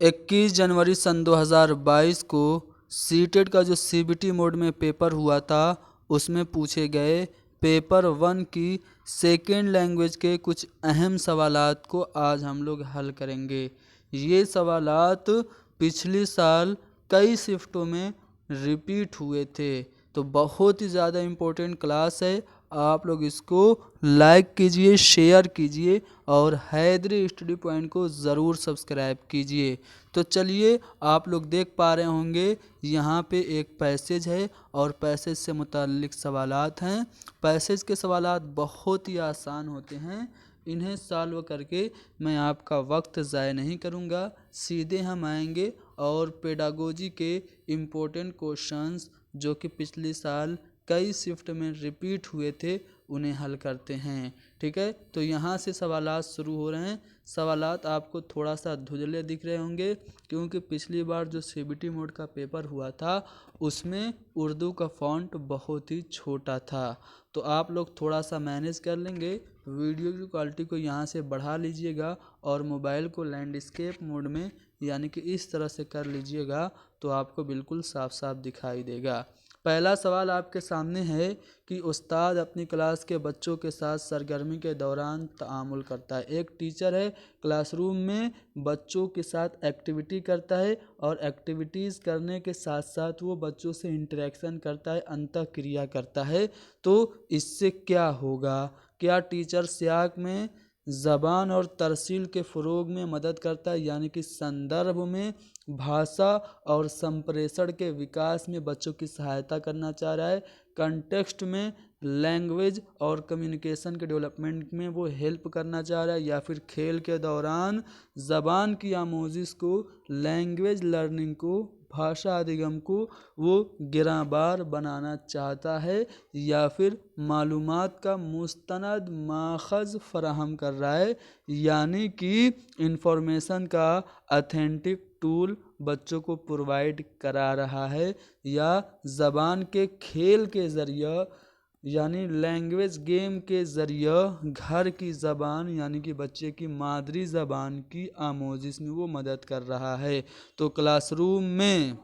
21 जनवरी सन 2022 को सीटेट का जो सीबीटी मोड में पेपर हुआ था उसमें पूछे गए पेपर 1 की सेकेंड लैंग्वेज के कुछ अहम सवालात को आज हम लोग हल करेंगे। ये सवालात पिछले साल कई शिफ्टों में रिपीट हुए थे, तो बहुत ही ज़्यादा इम्पोर्टेंट क्लास है। आप लोग इसको लाइक कीजिए, शेयर कीजिए और हैदरी स्टडी पॉइंट को ज़रूर सब्सक्राइब कीजिए। तो चलिए, आप लोग देख पा रहे होंगे यहाँ पे एक पैसेज है और पैसेज से मुताल्लिक सवालात हैं। पैसेज के सवालात बहुत ही आसान होते हैं, इन्हें सॉल्व करके मैं आपका वक्त ज़ाय नहीं करूँगा। सीधे हम आएंगे और पेडागोजी के इम्पोर्टेंट क्वेश्चंस जो कि पिछले साल कई शिफ्ट में रिपीट हुए थे उन्हें हल करते हैं। ठीक है, तो यहाँ से सवालात शुरू हो रहे हैं। सवालात आपको थोड़ा सा धुंधले दिख रहे होंगे क्योंकि पिछली बार जो सीबीटी मोड का पेपर हुआ था उसमें उर्दू का फॉन्ट बहुत ही छोटा था, तो आप लोग थोड़ा सा मैनेज कर लेंगे। वीडियो की क्वालिटी को यहाँ से बढ़ा लीजिएगा और मोबाइल को लैंडस्केप मोड में यानी कि इस तरह से कर लीजिएगा तो आपको बिल्कुल साफ साफ दिखाई देगा। पहला सवाल आपके सामने है कि उस्ताद अपनी क्लास के बच्चों के साथ सरगर्मी के दौरान तामुल करता है। एक टीचर है, क्लासरूम में बच्चों के साथ एक्टिविटी करता है और एक्टिविटीज़ करने के साथ साथ वो बच्चों से इंटरेक्शन करता है, अंतःक्रिया करता है। तो इससे क्या होगा? क्या टीचर सियाक में ज़बान और तरसील के फ़रोग में मदद करता है, यानी कि संदर्भ में भाषा और संप्रेषण के विकास में बच्चों की सहायता करना चाह रहा है। कंटेक्स्ट में लैंग्वेज और कम्युनिकेशन के डेवलपमेंट में वो हेल्प करना चाह रहा है, या फिर खेल के दौरान ज़बान की आमोजिश को, लैंग्वेज लर्निंग को, भाषा अधिगम को वो गिराबार बनाना चाहता है, या फिर मालूमात का मुस्तनद माखज़ फराहम कर रहा है, यानी कि इंफॉर्मेशन का अथेंटिक टूल बच्चों को प्रोवाइड करा रहा है, या ज़बान के खेल के ज़रिए यानी लैंग्वेज गेम के ज़रिए घर की ज़बान यानी कि बच्चे की मादरी ज़बान की आमोजिश में वो मदद कर रहा है। तो क्लासरूम में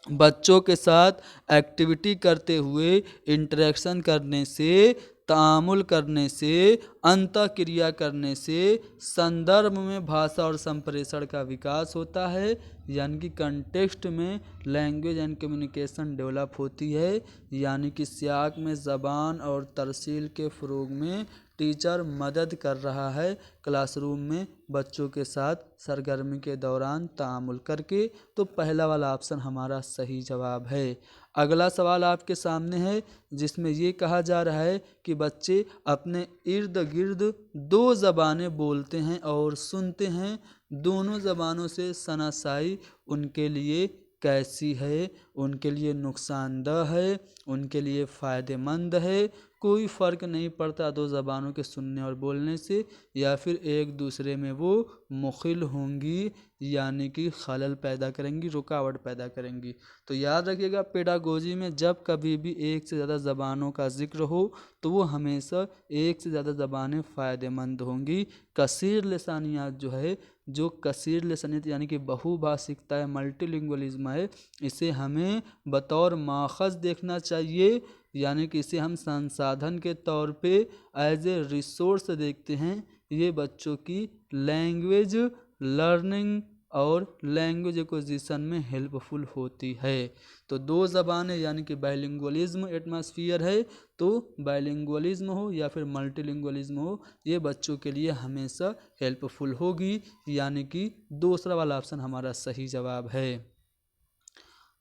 बच्चों के साथ एक्टिविटी करते हुए, इंटरेक्शन करने से, तामुल करने से, अंतःक्रिया करने से संदर्भ में भाषा और संप्रेषण का विकास होता है, यानी कि कंटेक्स्ट में लैंग्वेज एंड कम्युनिकेशन डेवलप होती है, यानी कि सियाक में ज़बान और तरसील के फ़रोग में टीचर मदद कर रहा है क्लासरूम में बच्चों के साथ सरगर्मी के दौरान तामुल करके। तो पहला वाला ऑप्शन हमारा सही जवाब है। अगला सवाल आपके सामने है जिसमें ये कहा जा रहा है कि बच्चे अपने इर्द गिर्द दो ज़बानें बोलते हैं और सुनते हैं, दोनों ज़बानों से शनासाई उनके लिए कैसी है? उनके लिए नुकसानदह है, उनके लिए फ़ायदेमंद है, कोई फ़र्क नहीं पड़ता दो ज़बानों के सुनने और बोलने से, या फिर एक दूसरे में वो मुखिल होंगी यानी कि खलल पैदा करेंगी, रुकावट पैदा करेंगी। तो याद रखिएगा, पेडागोजी में जब कभी भी एक से ज़्यादा ज़बानों का जिक्र हो तो वो हमेशा एक से ज़्यादा ज़बानें फ़ायदेमंद होंगी। कसीर लसानियात जो है, जो कसीर लसानियत यानी कि बहुभाषिकता है, मल्टीलिंगुअलिज्म है, इसे हमें बतौर माखज़ देखना चाहिए, यानी कि इसे हम संसाधन के तौर पे एज ए रिसोर्स देखते हैं। ये बच्चों की लैंग्वेज लर्निंग और लैंग्वेज एक्विजिशन में हेल्पफुल होती है। तो दो ज़बानें यानी कि बाइलिंगुअलिज्म एटमॉस्फियर है, तो बाइलिंगुअलिज्म हो या फिर मल्टीलिंगुअलिज्म हो, ये बच्चों के लिए हमेशा हेल्पफुल होगी, यानी कि दूसरा वाला ऑप्शन हमारा सही जवाब है।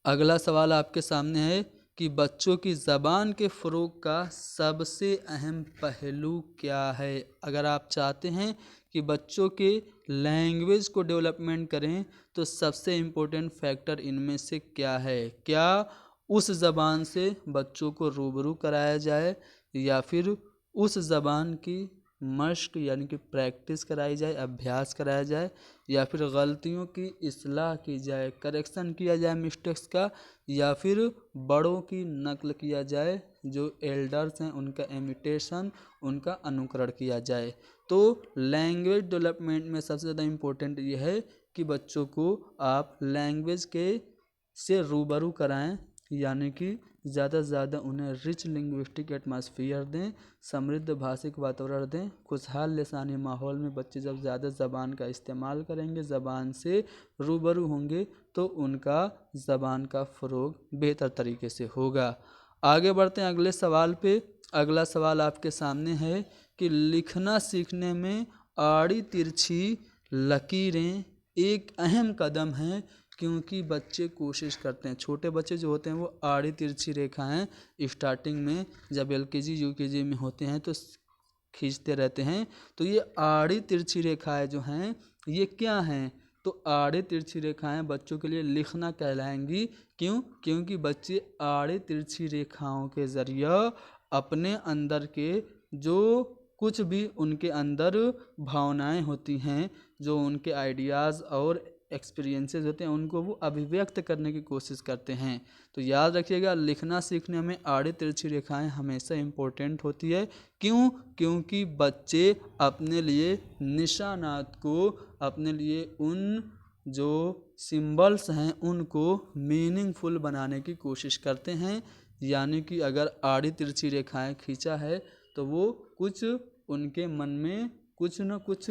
अगला सवाल आपके सामने है कि बच्चों की ज़बान के फ़रोग का सबसे अहम पहलू क्या है? अगर आप चाहते हैं कि बच्चों के लैंग्वेज को डेवलपमेंट करें तो सबसे इम्पोर्टेंट फैक्टर इनमें से क्या है? क्या उस ज़बान से बच्चों को रूबरू कराया जाए, या फिर उस ज़बान की मश्क यानी कि प्रैक्टिस कराई जाए, अभ्यास कराया जाए, या फिर गलतियों की इस्लाह की जाए, करेक्शन किया जाए मिस्टेक्स का, या फिर बड़ों की नकल किया जाए, जो एल्डर्स हैं उनका इमिटेशन, उनका अनुकरण किया जाए। तो लैंग्वेज डेवलपमेंट में सबसे ज़्यादा इम्पोर्टेंट ये है कि बच्चों को आप लैंग्वेज के से रूबरू कराएं, यानी कि ज़्यादा से ज़्यादा उन्हें रिच लिंग्विस्टिक एटमॉस्फेयर दें, समृद्ध भाषिक वातावरण दें। खुशहाल लिसानी माहौल में बच्चे जब ज़्यादा ज़बान का इस्तेमाल करेंगे, ज़बान से रूबरू होंगे, तो उनका ज़बान का फ़रोग बेहतर तरीके से होगा। आगे बढ़ते हैं अगले सवाल पे। अगला सवाल आपके सामने है कि लिखना सीखने में आड़ी तिरछी लकीरें एक अहम कदम है, क्योंकि बच्चे कोशिश करते हैं, छोटे बच्चे जो होते हैं वो आड़ी तिरछी रेखाएं स्टार्टिंग में जब एलकेजी यूकेजी में होते हैं तो खींचते रहते हैं। तो ये आड़ी तिरछी रेखाएं जो हैं ये क्या हैं? तो आड़ी तिरछी रेखाएं बच्चों के लिए लिखना कहलाएंगी। क्यों? क्योंकि बच्चे आड़ी तिरछी रेखाओं के ज़रिए अपने अंदर के जो कुछ भी उनके अंदर भावनाएं होती हैं, जो उनके आइडियाज़ और एक्सपीरियंसेस होते हैं, उनको वो अभिव्यक्त करने की कोशिश करते हैं। तो याद रखिएगा, लिखना सीखने में आड़ी तिरछी रेखाएं हमेशा इम्पोर्टेंट होती है। क्यों? क्योंकि बच्चे अपने लिए निशानात को, अपने लिए उन जो सिंबल्स हैं उनको मीनिंगफुल बनाने की कोशिश करते हैं। यानी कि अगर आड़ी तिरछी रेखाएं खींचा है तो वो कुछ उनके मन में कुछ न कुछ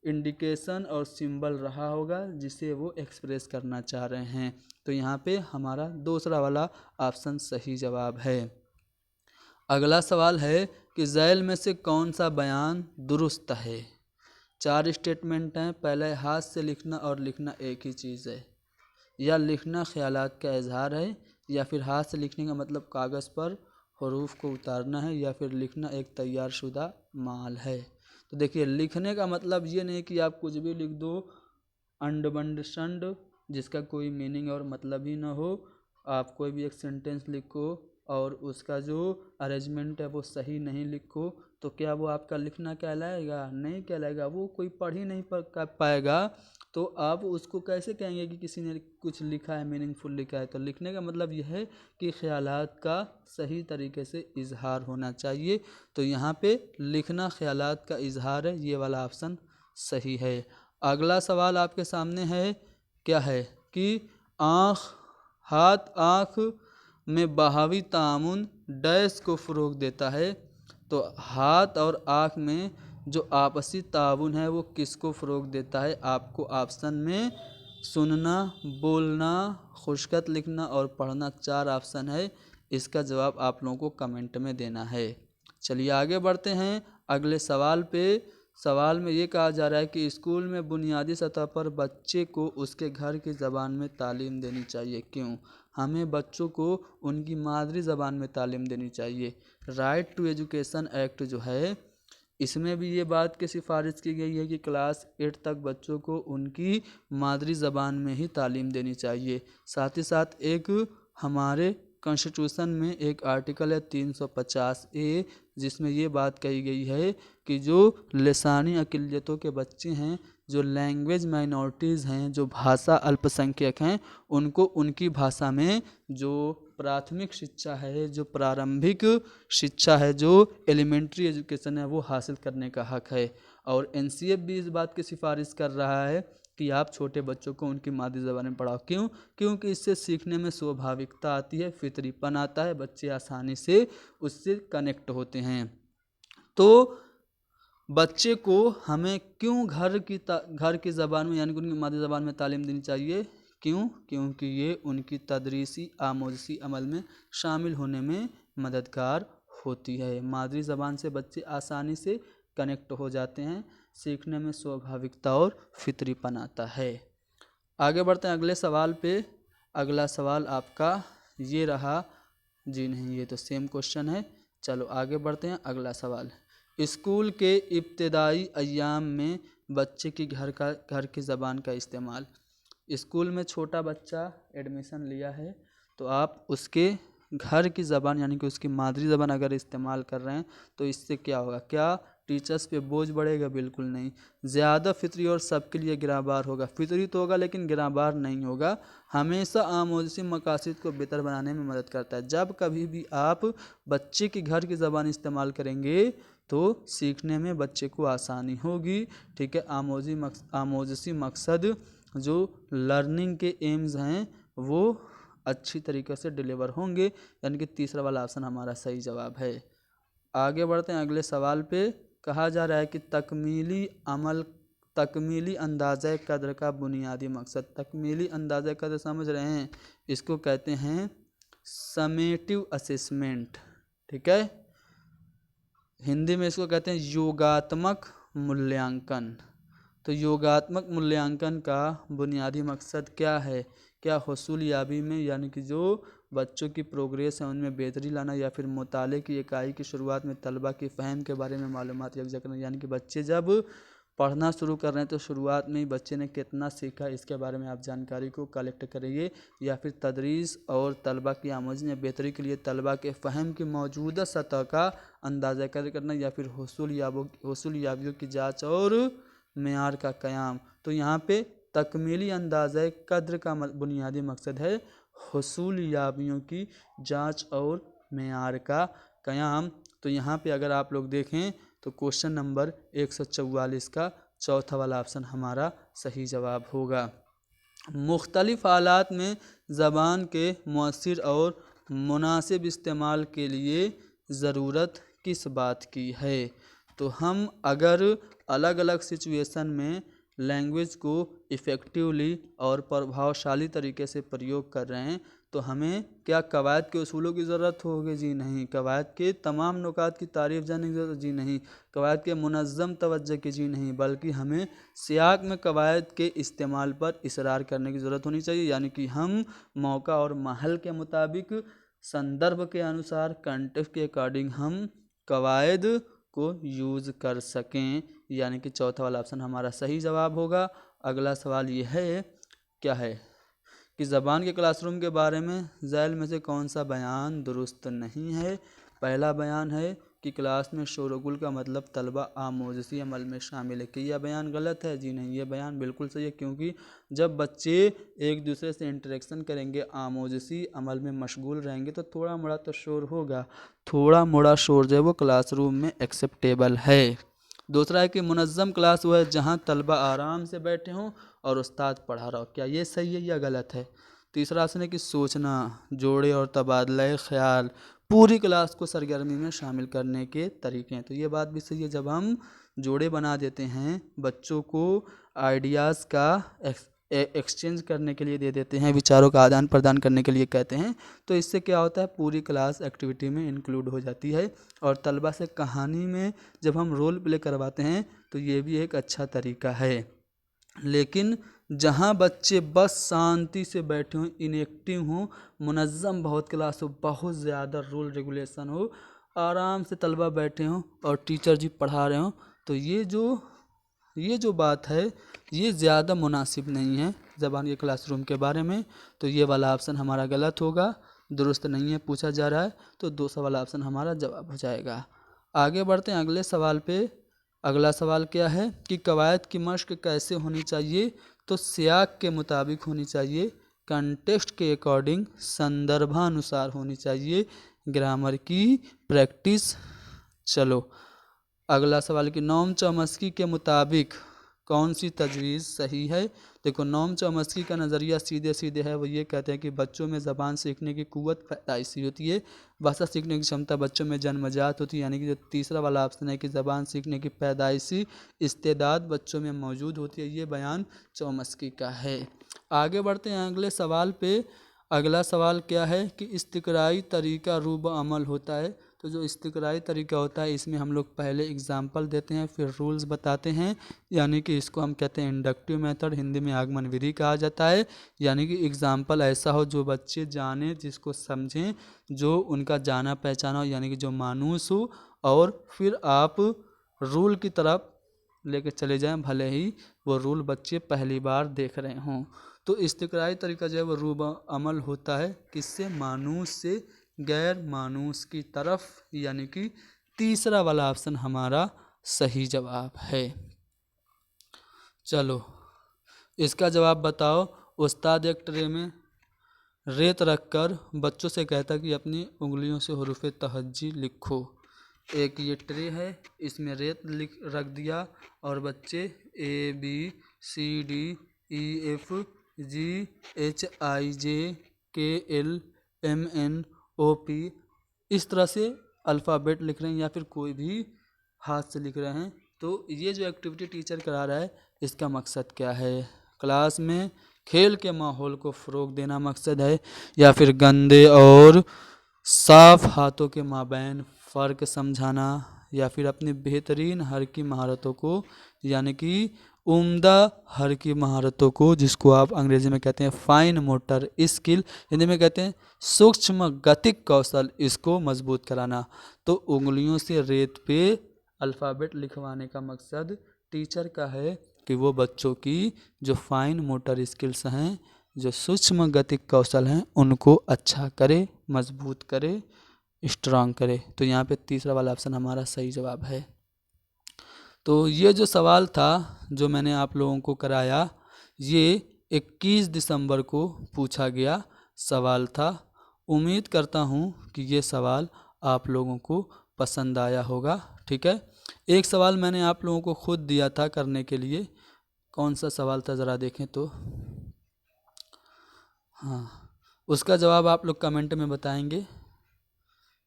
इंडिकेशन और सिंबल रहा होगा जिसे वो एक्सप्रेस करना चाह रहे हैं। तो यहाँ पे हमारा दूसरा वाला ऑप्शन सही जवाब है। अगला सवाल है कि झैल में से कौन सा बयान दुरुस्त है? 4 स्टेटमेंट हैं। पहला है हाथ से लिखना और लिखना एक ही चीज़ है, या लिखना ख्यालात का इजहार है, या फिर हाथ से लिखने का मतलब कागज़ पर हरूफ को उतारना है, या फिर लिखना एक तैयार शुदा माल है। तो देखिए, लिखने का मतलब ये नहीं कि आप कुछ भी लिख दो अंड बंड शंड, जिसका कोई मीनिंग और मतलब ही ना हो। आप कोई भी एक सेंटेंस लिखो और उसका जो अरेंजमेंट है वो सही नहीं लिखो, तो क्या वो आपका लिखना कहलाएगा? नहीं कहलाएगा, वो कोई पढ़ ही नहीं पाएगा। तो आप उसको कैसे कहेंगे कि किसी ने कुछ लिखा है, मीनिंगफुल लिखा है? तो लिखने का मतलब यह है कि ख्यालात का सही तरीके से इजहार होना चाहिए। तो यहाँ पे लिखना ख्यालात का इजहार है, ये वाला ऑप्शन सही है। अगला सवाल आपके सामने है, क्या है कि हाथ आँख में बहावी तामुन डैश को फ़रोग देता है। तो हाथ और आँख में जो आपसी ताउन है वो किसको फ़रोग देता है? आपको ऑप्शन में सुनना, बोलना, खुशखत लिखना और पढ़ना 4 ऑप्शन है। इसका जवाब आप लोगों को कमेंट में देना है। चलिए आगे बढ़ते हैं अगले सवाल पे। सवाल में ये कहा जा रहा है कि स्कूल में बुनियादी सतह पर बच्चे को उसके घर की ज़बान में तालीम देनी चाहिए। क्यों? हमें बच्चों को उनकी मादरी ज़बान में तालीम देनी चाहिए। राइट टू एजुकेशन एक्ट जो है, इसमें भी ये बात की सिफारिश की गई है कि क्लास 8 तक बच्चों को उनकी मादरी ज़बान में ही तालीम देनी चाहिए। साथ ही साथ एक हमारे कॉन्स्टिट्यूशन में एक आर्टिकल है 350A, जिसमें ये बात कही गई है कि जो लिसानी अक़लियतों के बच्चे हैं, जो लैंग्वेज माइनॉरिटीज़ हैं, जो भाषा अल्पसंख्यक हैं, उनको उनकी भाषा में जो प्राथमिक शिक्षा है, जो प्रारंभिक शिक्षा है, जो एलिमेंट्री एजुकेशन है, वो हासिल करने का हक है। और एनसीएफ भी इस बात की सिफारिश कर रहा है कि आप छोटे बच्चों को उनकी मादरी ज़बान में पढ़ाओ। क्यों? क्योंकि इससे सीखने में स्वाभाविकता आती है, फितरीपन आता है, बच्चे आसानी से उससे कनेक्ट होते हैं। तो बच्चे को हमें क्यों घर की ज़बान में, यानी कि उनकी मादरी ज़बान में तालीम देनी चाहिए? क्यों? क्योंकि ये उनकी तदरीसी आमोज़ी अमल में शामिल होने में मददगार होती है। मादरी ज़बान से बच्चे आसानी से कनेक्ट हो जाते हैं, सीखने में स्वाभाविकता और फितरीपन आता है। आगे बढ़ते हैं अगले सवाल पे। अगला सवाल आपका ये रहा, जी नहीं, ये तो सेम क्वेश्चन है। चलो आगे बढ़ते हैं। अगला सवाल, स्कूल के इब्तदाई अय्याम में बच्चे की घर की ज़बान का इस्तेमाल। स्कूल में छोटा बच्चा एडमिशन लिया है, तो आप उसके घर की ज़बान यानी कि उसकी मादरी ज़बान अगर इस्तेमाल कर रहे हैं तो इससे क्या होगा? क्या टीचर्स पे बोझ बढ़ेगा? बिल्कुल नहीं। ज़्यादा फितरी और सबके लिए गिराबार होगा। फितरी तो होगा लेकिन गिराबार नहीं होगा। हमेशा आमोज़ी मकासद को बेहतर बनाने में मदद करता है। जब कभी भी आप बच्चे की घर की ज़बान इस्तेमाल करेंगे तो सीखने में बच्चे को आसानी होगी। ठीक है, आमोजसी मकसद जो लर्निंग के एम्स हैं वो अच्छी तरीके से डिलीवर होंगे, यानी कि तीसरा वाला ऑप्शन हमारा सही जवाब है। आगे बढ़ते हैं अगले सवाल पे। कहा जा रहा है कि तकमीली अंदाज़ा कद्र का बुनियादी मकसद। तकमीली अंदाज़ा कद्र समझ रहे हैं, इसको कहते हैं समेटिव असेसमेंट। ठीक है, हिंदी में इसको कहते हैं योगात्मक मूल्यांकन। तो योगात्मक मूल्यांकन का बुनियादी मकसद क्या है? क्या हुसूल याबी में, यानी कि जो बच्चों की प्रोग्रेस है उनमें बेहतरी लाना, या फिर मुताले की इकाई की शुरुआत में तलबा की फ़हम के बारे में मालूमात यकजा करना। यानी कि बच्चे जब पढ़ना शुरू कर रहे हैं तो शुरुआत में ही बच्चे ने कितना सीखा इसके बारे में आप जानकारी को कलेक्ट करिए, या फिर तदरीस और तलबा की आमोज़ी में बेहतरी के लिए तलबा के फ़हम की मौजूदा सतह का अंदाज़ा करना, या फिर हुसूल याबियों की जाँच और मेयार का क़याम। तो यहाँ पे तकमीली अंदाज़ा कद्र का बुनियादी मकसद है हुसूल याबियों की जांच और मेयार का क़याम। तो यहाँ पे अगर आप लोग देखें तो क्वेश्चन नंबर 144 का चौथा वाला ऑप्शन हमारा सही जवाब होगा। मुख्तलिफ हालात में ज़बान के मुअस्सिर और मुनासिब इस्तेमाल के लिए ज़रूरत किस बात की है? तो हम अगर अलग अलग सिचुएशन में लैंग्वेज को इफ़ेक्टिवली और प्रभावशाली तरीके से प्रयोग कर रहे हैं तो हमें क्या कवायद के उसूलों की ज़रूरत होगी? जी नहीं। कवायद के तमाम नुकात की तारीफ़ जानने की ज़रूरत? जी नहीं। कवायद के मुनज़्ज़म तवज्जो की? जी नहीं। बल्कि हमें सियाक में कवायद के इस्तेमाल पर इसरार करने की ज़रूरत होनी चाहिए, यानी कि हम मौका और महल के मुताबिक, संदर्भ के अनुसार, कंटेक्स्ट के अकॉर्डिंग हम कवायद को यूज़ कर सकें, यानी कि चौथा वाला ऑप्शन हमारा सही जवाब होगा। अगला सवाल ये है, क्या है कि ज़बान के क्लासरूम के बारे में ज़ैल में से कौन सा बयान दुरुस्त नहीं है? पहला बयान है कि क्लास में शोरगुल का मतलब तलबा आमोज़ी अमल में शामिल है। कि यह बयान गलत है? जी नहीं, ये बयान बिल्कुल सही है, क्योंकि जब बच्चे एक दूसरे से इंटरेक्शन करेंगे, आमोज़ी अमल में मशगूल रहेंगे तो थोड़ा मोड़ा तो शोर होगा। थोड़ा मोड़ा शोर जो है वो क्लासरूम में एक्सेप्टेबल है। दूसरा है कि मुनज़्ज़म क्लास वो है जहाँ तलबा आराम से बैठे हों और उस्ताद पढ़ा रहा हो। क्या ये सही है या गलत है? तीसरा ऑप्शन है कि सोचना, जोड़े और तबादला ख्याल पूरी क्लास को सरगर्मी में शामिल करने के तरीके हैं। तो ये बात भी सही है, जब हम जोड़े बना देते हैं, बच्चों को आइडियाज़ का एक्सचेंज करने के लिए दे देते हैं, विचारों का आदान प्रदान करने के लिए कहते हैं, तो इससे क्या होता है, पूरी क्लास एक्टिविटी में इंक्लूड हो जाती है। और तलबा से कहानी में जब हम रोल प्ले करवाते हैं तो ये भी एक अच्छा तरीका है। लेकिन जहाँ बच्चे बस शांति से बैठे हों, इनएक्टिव हों, मुनज़्ज़म बहुत क्लास हो, बहुत ज़्यादा रूल रेगुलेशन हो, आराम से तलबा बैठे हों और टीचर जी पढ़ा रहे हों, तो ये जो बात है ये ज़्यादा मुनासिब नहीं है ज़बान के क्लासरूम के बारे में। तो ये वाला ऑप्शन हमारा गलत होगा, दुरुस्त नहीं है पूछा जा रहा है, तो दूसरा वाला ऑप्शन हमारा जवाब हो जाएगा। आगे बढ़ते हैं अगले सवाल पे। अगला सवाल क्या है कि कवायद की मश्क कैसे होनी चाहिए? तो सियाक के मुताबिक होनी चाहिए, कंटेक्स्ट के अकॉर्डिंग, संदर्भानुसार होनी चाहिए, ग्रामर की प्रैक्टिस। चलो अगला सवाल कि नोम चॉम्स्की के मुताबिक कौन सी तजवीज़ सही है? देखो, नोम चॉम्स्की का नज़रिया सीधे सीधे है, वो ये कहते हैं कि बच्चों में ज़बान सीखने की कुव्वत पैदाइशी होती है, भाषा सीखने की क्षमता बच्चों में जन्मजात होती है, यानी कि जो तीसरा वाला ऑप्शन है कि ज़बान सीखने की पैदाइशी इस्तेदाद बच्चों में मौजूद होती है, ये बयान चॉम्स्की का है। आगे बढ़ते हैं अगले सवाल पे। अगला सवाल क्या है कि इस्तिक़राई तरीका रूब अमल होता है। तो जो इस्तिक़राई तरीका होता है इसमें हम लोग पहले एग्जाम्पल देते हैं, फिर रूल्स बताते हैं, यानी कि इसको हम कहते हैं इंडक्टिव मेथड, हिंदी में आगमन विधि कहा जाता है। यानी कि एग्जाम्पल ऐसा हो जो बच्चे जाने, जिसको समझें, जो उनका जाना पहचाना हो, यानी कि जो मानूस हो, और फिर आप रूल की तरफ लेके चले जाएं, भले ही वो रूल बच्चे पहली बार देख रहे हों। तो इस्तिक़राई तरीका जो है वो रूब अमल होता है किससे? मानूस से गैर मानूस की तरफ, यानी कि तीसरा वाला ऑप्शन हमारा सही जवाब है। चलो इसका जवाब बताओ। उस्ताद एक ट्रे में रेत रखकर बच्चों से कहता कि अपनी उंगलियों से हुरूफ़ तहज्जी लिखो। एक ये ट्रे है, इसमें रेत रख दिया और बच्चे ABCDEFGHIJKLMNOP इस तरह से अल्फ़ाबेट लिख रहे हैं या फिर कोई भी हाथ से लिख रहे हैं। तो ये जो एक्टिविटी टीचर करा रहा है इसका मकसद क्या है? क्लास में खेल के माहौल को फ़रोग देना मकसद है या फिर गंदे और साफ हाथों के माबैन फ़र्क समझाना या फिर अपनी बेहतरीन हरकी महारतों को यानी कि उम्दा हरकी महारतों को, जिसको आप अंग्रेजी में कहते हैं फाइन मोटर स्किल, हिंदी में कहते हैं सूक्ष्म गतिक कौशल, इसको मजबूत कराना। तो उंगलियों से रेत पे अल्फ़ाबेट लिखवाने का मकसद टीचर का है कि वो बच्चों की जो फाइन मोटर स्किल्स हैं, जो सूक्ष्म गतिक कौशल हैं, उनको अच्छा करे, मजबूत करे, स्ट्रांग करे। तो यहाँ पे तीसरा वाला ऑप्शन हमारा सही जवाब है। तो ये जो सवाल था जो मैंने आप लोगों को कराया, ये 21 दिसंबर को पूछा गया सवाल था। उम्मीद करता हूँ कि ये सवाल आप लोगों को पसंद आया होगा। ठीक है, एक सवाल मैंने आप लोगों को खुद दिया था करने के लिए। कौन सा सवाल था ज़रा देखें तो। हाँ, उसका जवाब आप लोग कमेंट में बताएंगे।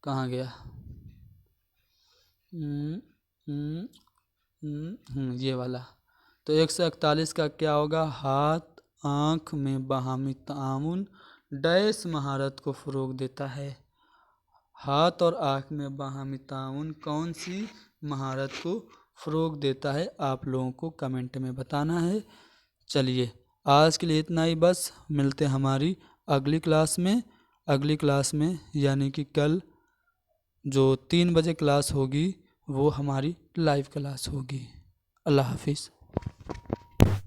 कहाँ गया? ये वाला। तो 141 का क्या होगा? हाथ आँख में बाहमी ताउन डैश महारत को फ़रोग देता है। हाथ और आँख में बाहमी ताउन कौन सी महारत को फ़रोग देता है? आप लोगों को कमेंट में बताना है। चलिए, आज के लिए इतना ही बस। मिलते हैं हमारी अगली क्लास में। अगली क्लास में यानी कि कल जो 3 बजे क्लास होगी वो हमारी लाइव क्लास होगी। अल्लाह हाफिज़।